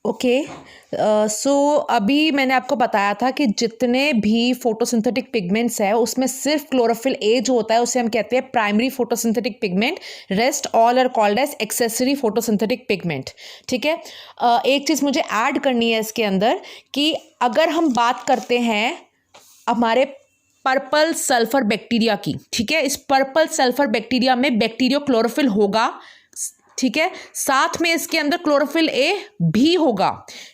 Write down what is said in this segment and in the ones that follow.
Okay. सो अभी मैंने आपको बताया था कि जितने भी फोटोसिंथेटिक पिगमेंट्स है उसमें सिर्फ क्लोरोफिल ए जो होता है उसे हम कहते हैं primary photosynthetic pigment, rest all are called as accessory photosynthetic pigment. ठीक है। एक चीज़ मुझे ऐड करनी है इसके अंदर कि अगर हम बात करते हैं हमारे पर्पल सल्फर बैक्टीरिया की, ठीक है, इस पर्पल सल्फर बैक्टीरिया में बैक्टीरियो क्लोरोफिल होगा, ठीक है, साथ में इसके अंदर क्लोरोफिल ए भी होगा।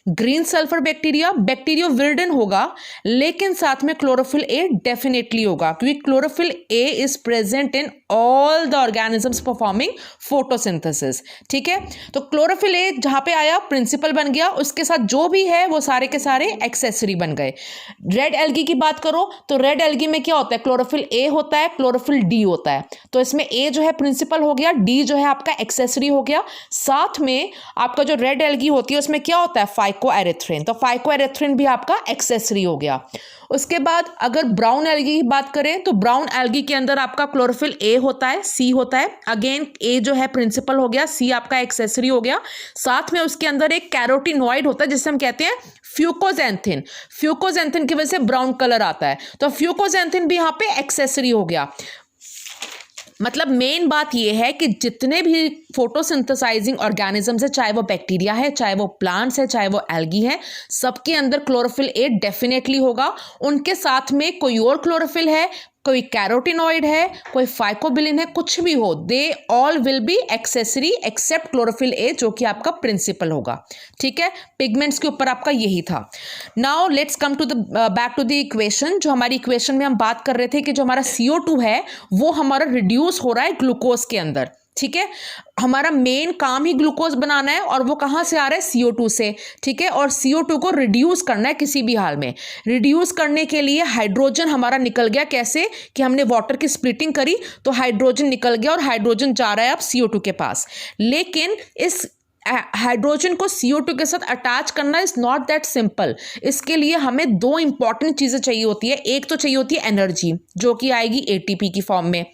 ग्रीन सल्फर बैक्टीरिया बैक्टीरियो विरडन होगा, लेकिन साथ में क्लोरोफिल ए डेफिनेटली होगा क्योंकि chlorophyll A is present in all the organisms performing photosynthesis. ठीक है, तो क्लोरोफिल ए जहां पे आया प्रिंसिपल बन गया, उसके साथ जो भी है वो सारे के सारे एक्सेसरी बन गए। रेड एल्गी की बात करो तो रेड एल्गी में क्या होता है, क्लोरोफिल ए होता है, क्लोरोफिल डी होता है, तो इसमें ए जो है प्रिंसिपल हो गया, डी जो है आपका एक्सेसरी हो गया। साथ में आपका जो रेड एल्गी होती है उसमें क्या होता है, फाइकोएरिथ्रिन, तो फाइकोएरिथ्रिन भी आपका एक्सेसरी हो गया। उसके बाद अगर ब्राउन एल्गी की बात करें तो ब्राउन एल्गी के अंदर आपका क्लोरोफिल ए होता है, सी होता है, अगेन ए जो है प्रिंसिपल हो गया, सी आपका एक्सेसरी हो गया। साथ में उसके अंदर एक कैरोटिनॉइड होता है जिसे हम कहते हैं फ्यूकोजेंथिन, फ्यूकोजेंथिन की वजह से ब्राउन कलर आता है, तो फ्यूकोजेंथिन भी यहां पे एक्सेसरी हो गया। मतलब मेन बात यह है कि जितने भी फोटोसिंथेसाइजिंग ऑर्गेनिजम्स है, चाहे वो बैक्टीरिया है, चाहे वो प्लांट्स है, चाहे वो एल्गी है, सबके अंदर क्लोरोफिल ए डेफिनेटली होगा। उनके साथ में कोई और क्लोरोफिल है, कोई कैरोटिनॉइड है, कोई फाइकोबिलिन है, कुछ भी हो, they all will be accessory except chlorophyll A जो कि आपका प्रिंसिपल होगा। ठीक है, पिगमेंट्स के ऊपर आपका यही था। Now let's come to the back to the equation. जो हमारी इक्वेशन में हम बात कर रहे थे कि जो हमारा CO2 है वो हमारा रिड्यूस हो रहा है ग्लूकोज के अंदर। ठीक है, हमारा मेन काम ही ग्लूकोज बनाना है और वो कहां से आ रहा है, CO2 से। ठीक है, और CO2 को रिड्यूस करना है किसी भी हाल में। रिड्यूस करने के लिए हाइड्रोजन हमारा निकल गया, कैसे कि हमने वाटर की स्प्लिटिंग करी तो हाइड्रोजन निकल गया और हाइड्रोजन जा रहा है अब CO2 के पास। लेकिन इस हाइड्रोजन को CO2 के साथ अटैच करना इज नॉट दैट सिंपल। इसके लिए हमें दो इंपॉर्टेंट चीजें चाहिए होती है। एक तो चाहिए होती है एनर्जी जो कि आएगी ATP की फॉर्म में।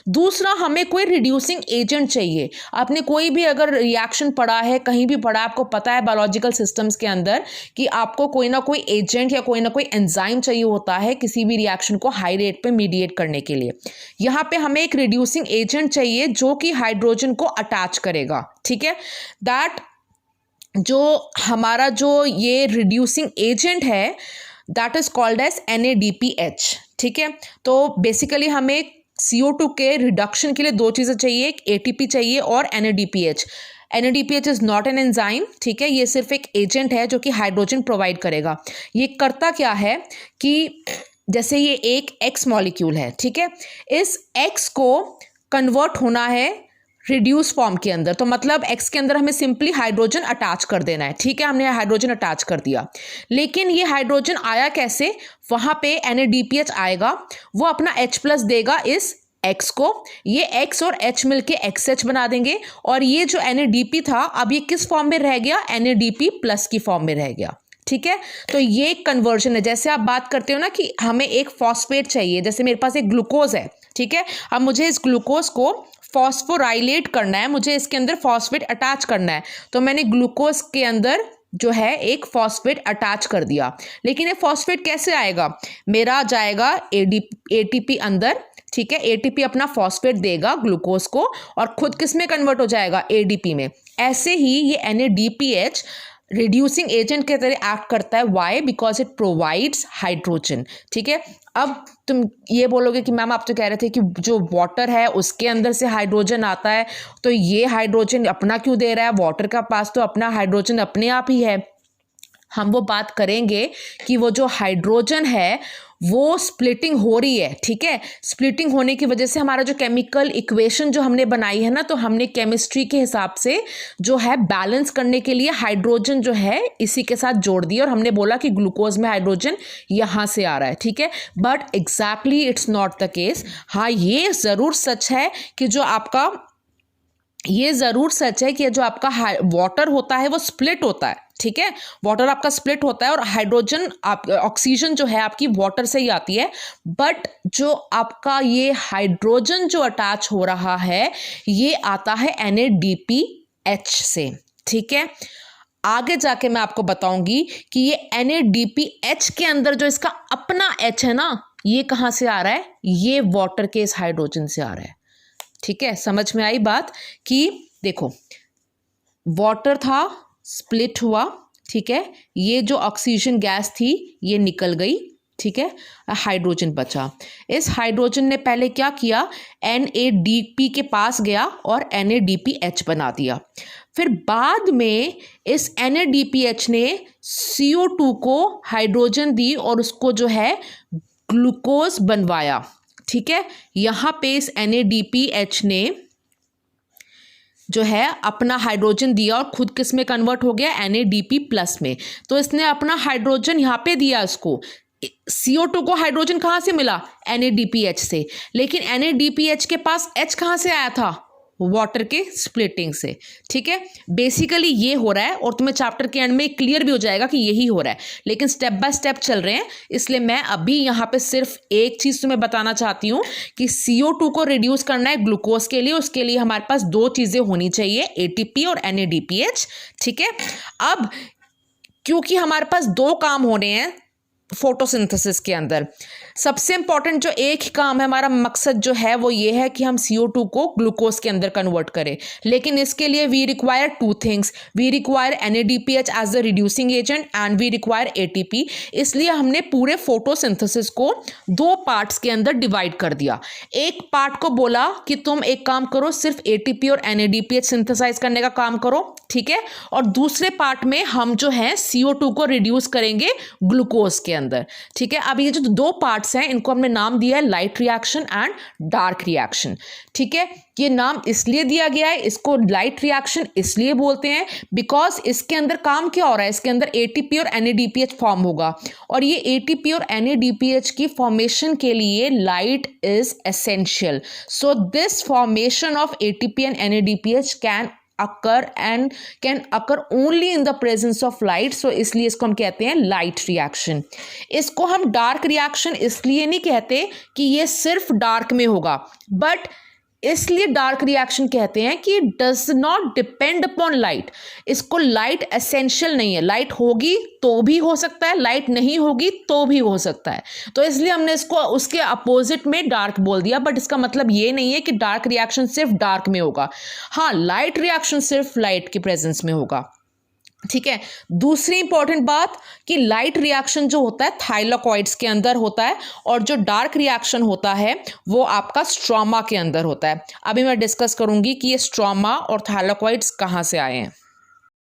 दूसरा हमें कोई रिड्यूसिंग एजेंट चाहिए। आपने कोई भी अगर रिएक्शन पढ़ा है, कहीं भी पढ़ा, आपको पता है बायोलॉजिकल सिस्टम्स के अंदर कि आपको कोई ना कोई एजेंट या कोई ना कोई एंजाइम चाहिए होता है किसी भी रिएक्शन को हाई रेट पे मीडिएट करने के लिए। यहां पे हमें एक रिड्यूसिंग एजेंट चाहिए जो कि हाइड्रोजन को अटैच करेगा। ठीक है, दैट जो हमारा जो ये रिड्यूसिंग एजेंट है that is called as NADPH। ठीक है, तो बेसिकली हमें CO2 के रिडक्शन के लिए दो चीजें चाहिए, एक ATP चाहिए और NADPH। NADPH is not an enzyme. ठीक है, ये सिर्फ एक एजेंट है जो कि हाइड्रोजन प्रोवाइड करेगा। ये करता क्या है कि जैसे ये एक X मॉलिक्यूल है, ठीक है, इस X को कन्वर्ट होना है रिड्यूस फॉर्म के अंदर, तो मतलब X के अंदर हमें सिंपली हाइड्रोजन अटैच कर देना है। ठीक है, हमने हाइड्रोजन अटैच कर दिया, लेकिन ये हाइड्रोजन आया कैसे, वहां पे NADPH आएगा, वो अपना H+ देगा इस X को, ये X और H मिलके XH बना देंगे और ये जो NADP था अब ये किस फॉर्म में रह गया, NADP+ की फॉर्म में रह गया। ठीक है, तो ये एक कन्वर्जन है। जैसे आप बात करते हो ना कि हमें एक फॉस्फेट चाहिए, जैसे मेरे पास एक ग्लूकोज है, ठीक है, अब मुझे इस ग्लूकोज को फॉस्फोराइलेट करना है, मुझे इसके अंदर फॉस्फेट अटैच करना है, तो मैंने ग्लूकोज के अंदर जो है एक फॉस्फेट अटैच कर दिया। लेकिन ये फॉस्फेट कैसे आएगा, मेरा जाएगा ATP अंदर। ठीक है, ATP अपना फॉस्फेट देगा ग्लूकोज को और खुद किस में कन्वर्ट हो जाएगा, ADP में। ऐसे ही ये NADPH रिड्यूसिंग एजेंट के तरह एक्ट करता है। Why, because it provides hydrogen. ठीक है, अब तुम ये बोलोगे कि मैम आप तो कह रहे थे कि जो वाटर है उसके अंदर से हाइड्रोजन आता है, तो ये हाइड्रोजन अपना क्यों दे रहा है, वाटर का पास तो अपना हाइड्रोजन अपने आप ही है। हम वो बात करेंगे कि वो जो हाइड्रोजन है वो स्प्लिटिंग हो रही है। ठीक है, स्प्लिटिंग होने की वजह से हमारा जो केमिकल इक्वेशन जो हमने बनाई है ना, तो हमने केमिस्ट्री के हिसाब से जो है बैलेंस करने के लिए हाइड्रोजन जो है इसी के साथ जोड़ दिया और हमने बोला कि ग्लूकोज में हाइड्रोजन यहाँ से आ रहा है। ठीक है, but exactly it's not the case. हाँ, ये ज़रूर सच है कि जो आपका वाटर होता है वो स्प्लिट होता है। ठीक है, वाटर आपका स्प्लिट होता है और हाइड्रोजन ऑक्सीजन जो है आपकी वाटर से ही आती है, बट जो आपका ये हाइड्रोजन जो अटैच हो रहा है ये आता है NADPH से। ठीक है, आगे जाके मैं आपको बताऊंगी कि ये NADPH के अंदर जो इसका अपना H है ना, ये कहाँ से आ रहा है, ये वाटर के इस हाइड्रोजन से आ रहा है। ठीक है, समझ में आई बात कि देखो वाटर था, स्प्लिट हुआ, ठीक है, ये जो ऑक्सीजन गैस थी ये निकल गई, ठीक है, हाइड्रोजन बचा। इस हाइड्रोजन ने पहले क्या किया, NADP के पास गया और NADPH बना दिया। फिर बाद में इस NADPH ने CO2 को हाइड्रोजन दी और उसको जो है ग्लूकोज बनवाया। ठीक है, यहाँ पे इस NADPH ने जो है अपना हाइड्रोजन दिया और खुद किस में कन्वर्ट हो गया, NADP+ में। तो इसने अपना हाइड्रोजन यहाँ पे दिया इसको। CO2 को हाइड्रोजन कहाँ से मिला, NADPH से, लेकिन NADPH के पास H कहाँ से आया था, वाटर के स्प्लिटिंग से। ठीक है, बेसिकली ये हो रहा है और तुम्हें चैप्टर के एंड में क्लियर भी हो जाएगा कि यही हो रहा है, लेकिन स्टेप बाय स्टेप चल रहे हैं। इसलिए मैं अभी यहाँ पे सिर्फ एक चीज़ तुम्हें बताना चाहती हूँ कि CO2 को रिड्यूस करना है ग्लूकोज के लिए, उसके लिए हमारे पास दो चीज़ें होनी चाहिए, ATP और NADPH। ठीक है, अब क्योंकि हमारे पास दो काम होने हैं फोटोसिंथेसिस के अंदर, सबसे इंपॉर्टेंट जो एक ही काम है, हमारा मकसद जो है वो ये है कि हम CO2 को ग्लूकोज के अंदर कन्वर्ट करें। लेकिन इसके लिए we require two things, we require NADPH as the reducing agent and we require ATP। इसलिए हमने पूरे फोटोसिंथेसिस को दो पार्ट्स के अंदर डिवाइड कर दिया। एक पार्ट को बोला कि तुम एक काम करो, सिर्फ ATP और NADPH सिंथेसाइज करने का काम करो, ठीक है, और दूसरे पार्ट में हम जो है CO2 को रिड्यूस करेंगे ग्लूकोज के अंदर। ठीक है, अब ये जो दो पार्ट्स हैं इनको हमने नाम दिया है light reaction and dark reaction. ठीक है, ये नाम इसलिए दिया गया है, इसको लाइट रिएक्शन इसलिए बोलते हैं बिकॉज इसके अंदर काम क्या हो रहा है, इसके अंदर ATP और NADPH फॉर्म होगा और ये ATP और NADPH की फॉर्मेशन के लिए light is essential. So this formation of ATP and NADPH can occur only in the presence of light, so इसलिए इसको हम कहते हैं लाइट रिएक्शन। इसको हम डार्क रिएक्शन इसलिए नहीं कहते कि ये सिर्फ डार्क में होगा, बट इसलिए डार्क रिएक्शन कहते हैं कि does not depend upon light. इसको लाइट एसेंशियल नहीं है, लाइट होगी तो भी हो सकता है, लाइट नहीं होगी तो भी हो सकता है, तो इसलिए हमने इसको उसके अपोजिट में डार्क बोल दिया। बट इसका मतलब ये नहीं है कि डार्क रिएक्शन सिर्फ डार्क में होगा, हाँ लाइट रिएक्शन सिर्फ लाइट की प्रेजेंस में होगा। ठीक है, दूसरी इंपॉर्टेंट बात कि लाइट रिएक्शन जो होता है थाइलाकॉइड्स के अंदर होता है और जो डार्क रिएक्शन होता है वो आपका स्ट्रोमा के अंदर होता है। अभी मैं डिस्कस करूंगी कि ये स्ट्रोमा और थाइलाकॉइड्स कहाँ से आए हैं।